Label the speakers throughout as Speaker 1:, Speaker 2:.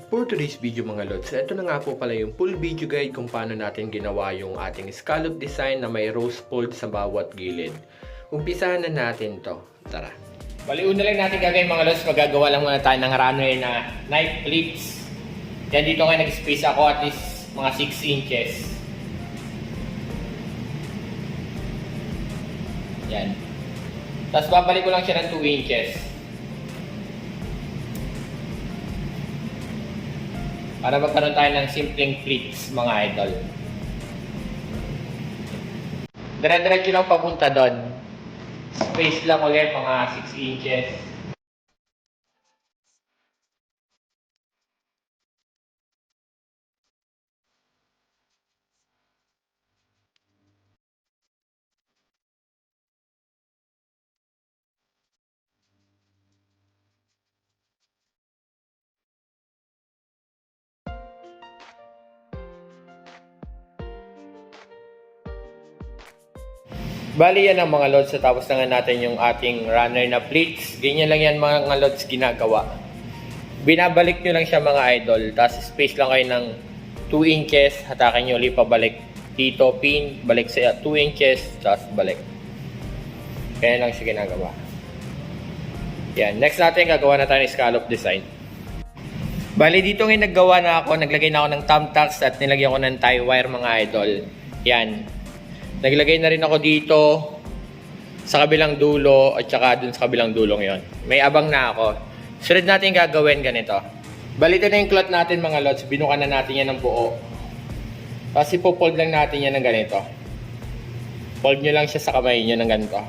Speaker 1: For today's video mga lods, ito na nga po pala yung full video guide kung paano natin ginawa yung ating scallop design na may rose fold sa bawat gilid. Umpisahan na natin to. Tara.
Speaker 2: Bali, una lang natin gagawin mga lods, magagawa lang muna tayo ng runway na knife pleats. Yan dito nga nag-space ako at least mga 6 inches. Yan. Tapos babalik ko lang siya ng 2 inches. Para magkaroon tayo ng simpleng pleats mga idol. Dire-diretso lang papunta doon. Space lang ulit mga 6 inches. Bali yan ang mga lods, so tapos na nga natin yung ating runner na pleats. Ganyan lang yan mga lods ginagawa. Binabalik nyo lang siya mga idol, tapos space lang kayo ng 2 inches, hatakin nyo ulit pabalik dito, pin, balik sa 2 inches, tapos balik. Kaya lang siya ginagawa. Yan, next natin gagawa na tayo ng scallop design. Bali dito ngayon naggawa na ako, naglagay na ako ng thumbtacks at nilagyan ko ng tie wire mga idol. Yan. Naglagay na rin ako dito sa kabilang dulo at saka dun sa kabilang dulong yon. May abang na ako. Sunod natin gagawin ganito. Balito na yung cloth natin mga lods. Binukan na natin yan ng buo. Tapos ipofold lang natin yan ng ganito. Fold nyo lang siya sa kamay nyo ng ganito.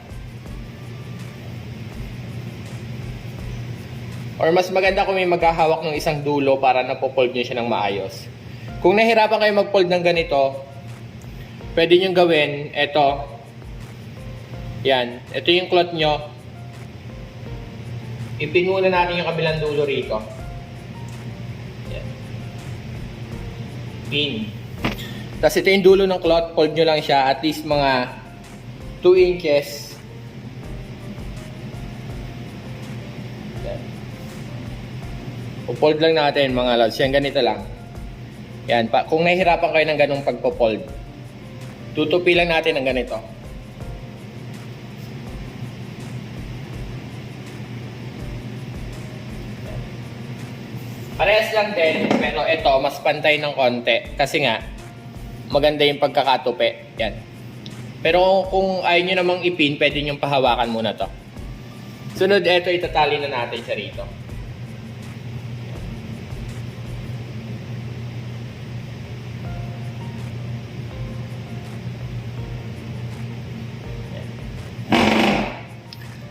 Speaker 2: Or mas maganda kung may maghahawak ng isang dulo para napofold nyo siya ng maayos. Kung nahirapan kayo mag-fold ng ganito, pwede nyo gawin, ito. Yan. Ito yung cloth nyo. Ipin muna natin yung kabilang dulo rito. Yan. Pin. Tapos ito yung dulo ng cloth. Fold nyo lang siya. At least mga 2 inches. Yan. Fold lang natin mga lods. Yan, ganito lang. Yan. Kung nahihirapan kayo ng ganong pagpo-fold, tutupi lang natin ng ganito. Parehas lang din, pero ito mas pantay ng konti. Kasi nga, maganda yung pagkakatupi. Yan. Pero kung ayaw nyo namang ipin, pwede nyo pahawakan muna to. Sunod, ito itatali na natin siya rito.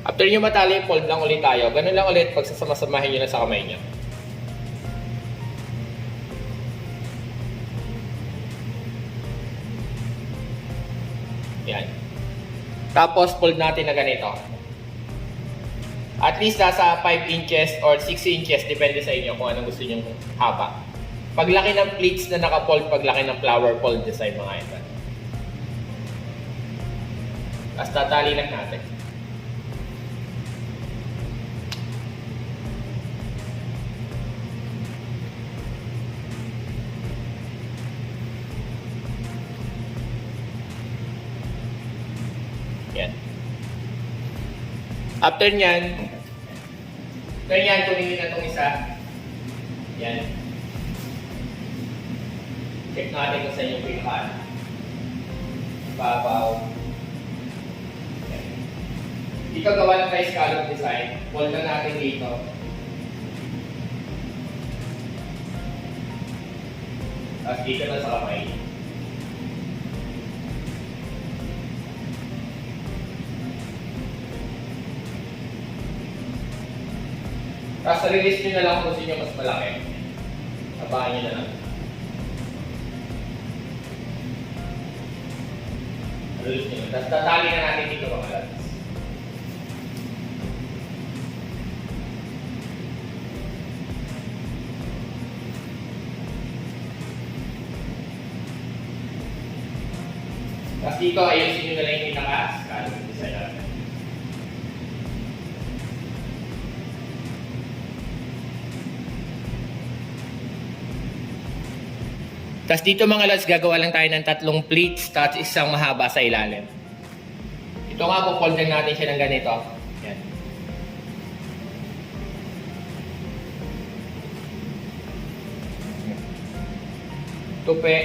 Speaker 2: After nyo matali, fold lang ulit tayo. Ganun lang ulit pag sasama-samahin nyo lang sa kamay nyo. Yan. Tapos, fold natin na ganito. At least nasa 5 inches or 6 inches, depende sa inyo kung anong gusto nyo haba. Paglaki ng pleats na naka-fold, paglaki ng flower fold design mga ito. Tapos tatali lang natin. Yan. After nyan, kunin nyo na itong isa. Yan. Check natin kung saan yung pinakaano. Babaw. Yan. Ito gawa ng tayo scallop design. Fold lang natin dito. Tapos dito na sa kamay. Tapos release nyo na lang kung sino mas malaki. Sabaan nyo na lang. Release nyo. Tapos tatali na natin dito mga lads. Tapos dito ayusin nyo na lang yung pinaka-scallop design natin. Tapos dito mga lods, gagawa lang tayo ng 3 pleats tapos isang mahaba sa ilalim. Ito nga, po-fold lang natin siya ng ganito. Yan. Tupi.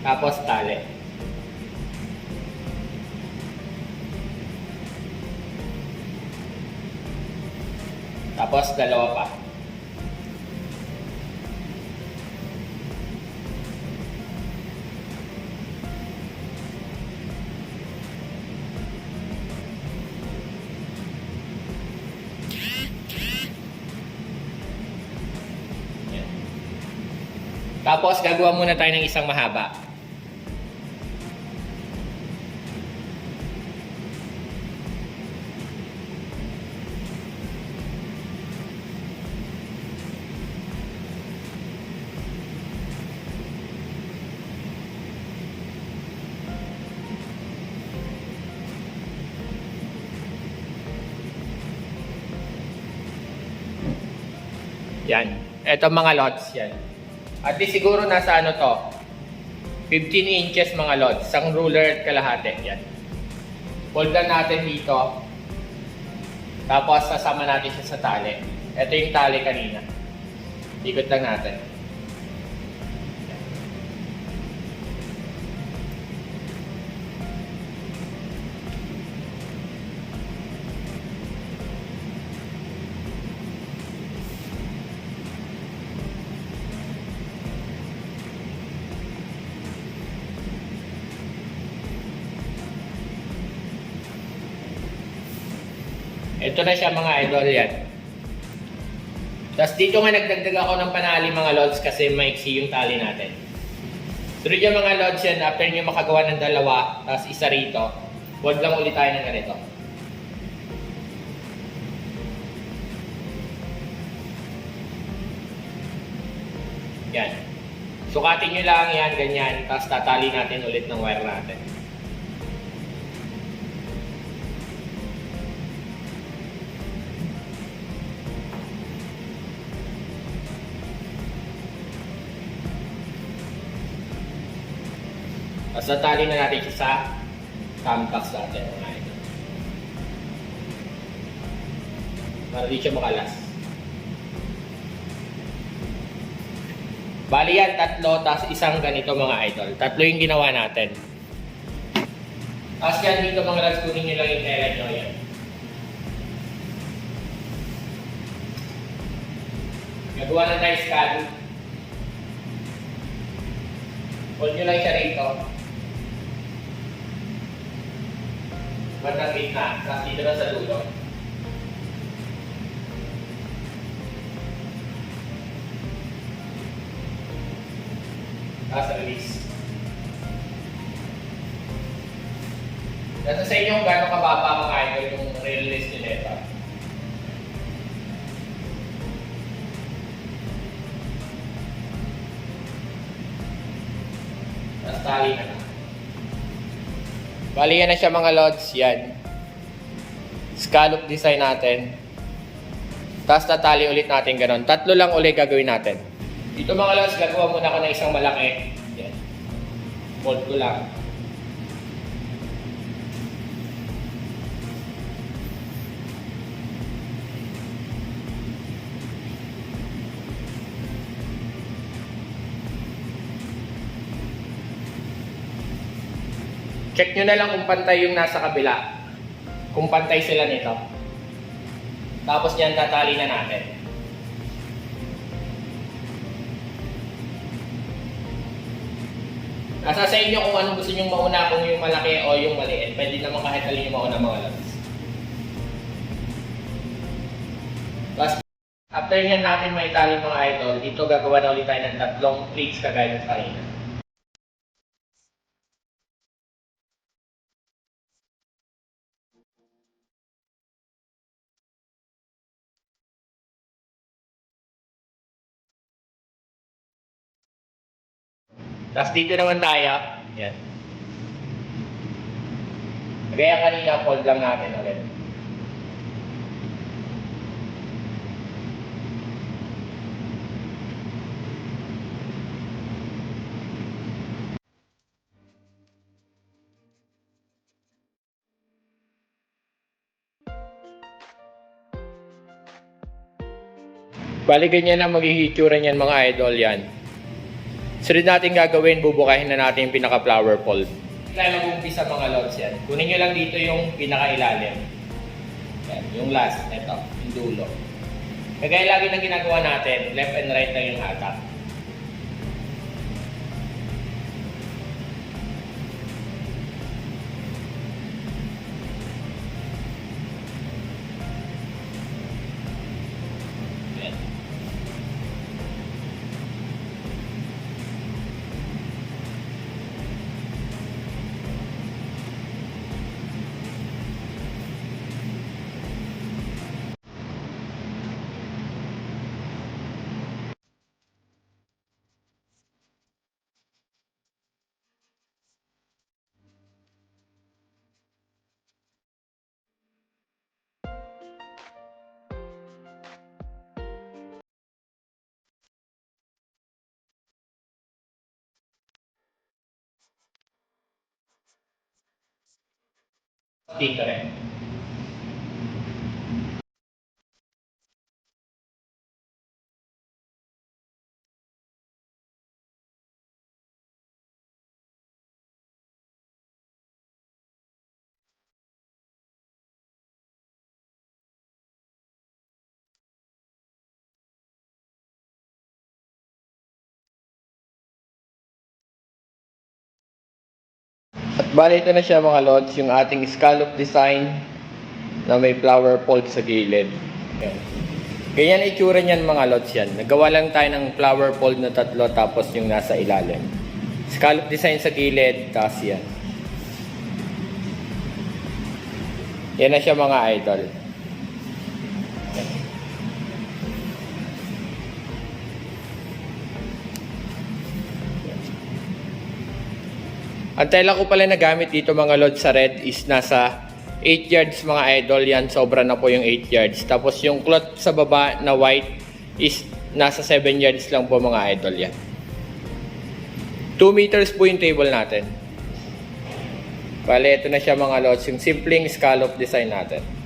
Speaker 2: Tapos tali. Tapos dalawa pa. Yan. Tapos gagawa muna tayo ng isang mahaba. Yan. Ito mga lots yan. At least siguro nasa ano to, 15 inches mga lots. Isang ruler at kalahati. Yan. Fold lang natin dito. Tapos sasama natin siya sa tali. Ito yung tali kanina. Ikot lang natin. Ito na siya mga idol yan. Tapos dito nga nagdagdag ako ng panali mga lods kasi maiksi yung tali natin. Sunod yung mga lods yan, after nyo makagawa ng dalawa, tapos isa rito, huwag lang ulit tayo ng ganito. Yan. Sukatin nyo lang yan, ganyan, tapos tatali natin ulit ng wire natin. Tapos natali na natin siya sa tampax natin. Para di siya makalas. Bali yan, 3, tapos isang ganito mga idol. 3 yung ginawa natin. Tapos yan dito mga lads, kunin nyo lang yung tela nyo yan. Nagawa na tayo scallop. Hold nyo lang siya rito. Bandang gitna, tapos dito na sa dulo. Tapos release. Nasa sa inyo kung gano'ng kababa mga idol yung release nyo nito. Tapos tali na na. Bali yan na siya mga lods, yan. Scallop design natin. Tapos tatali ulit natin ganon. 3 lang ulit gagawin natin. Dito mga lods, gagawa muna ako ng isang malaki. Yan. Fold ko lang. Check nyo na lang kung pantay yung nasa kabila. Kung pantay sila nito. Tapos yan, tatali na natin. Nasa sa inyo kung anong gusto nyo mauna, kung yung malaki o yung maliit. Pwede naman kahit alin yung mauna mga lods. Tapos, after yan natin may tali mga idol, dito gagawa na ulit tayo ng 3 pleats kagaya ng kanina. Tapos dito naman tayo. Yan. Kaya kanina, fold lang natin ulit. Bali, ganyan ang magiging itsura niyan mga idol yan. Sunod natin gagawin, bubukahin na natin yung pinaka-flower bulb. Tayo mag-umpisa mga lods yan. Kunin nyo lang dito yung pinaka-ilalim. Yan, yung last, ito, yung dulo. Kagaya lagi ng ginagawa natin, left and right lang yung hatak. Yan. Sticker eh. At bali ito na siya mga lods, yung ating scallop design na may flower fold sa gilid. Yan. Ganyan itsura niyan mga lods yan. Nagawa lang tayo ng flower fold na tatlo tapos yung nasa ilalim. Scallop design sa gilid, tapos yan. Yan na siya mga idol. Ang tela ko pala na gamit dito mga lods sa red is nasa 8 yards mga idol. Yan, sobra na po yung 8 yards. Tapos yung cloth sa baba na white is nasa 7 yards lang po mga idol yan. 2 meters po yung table natin. Bale, ito na siya mga lods, yung simpleng scallop design natin.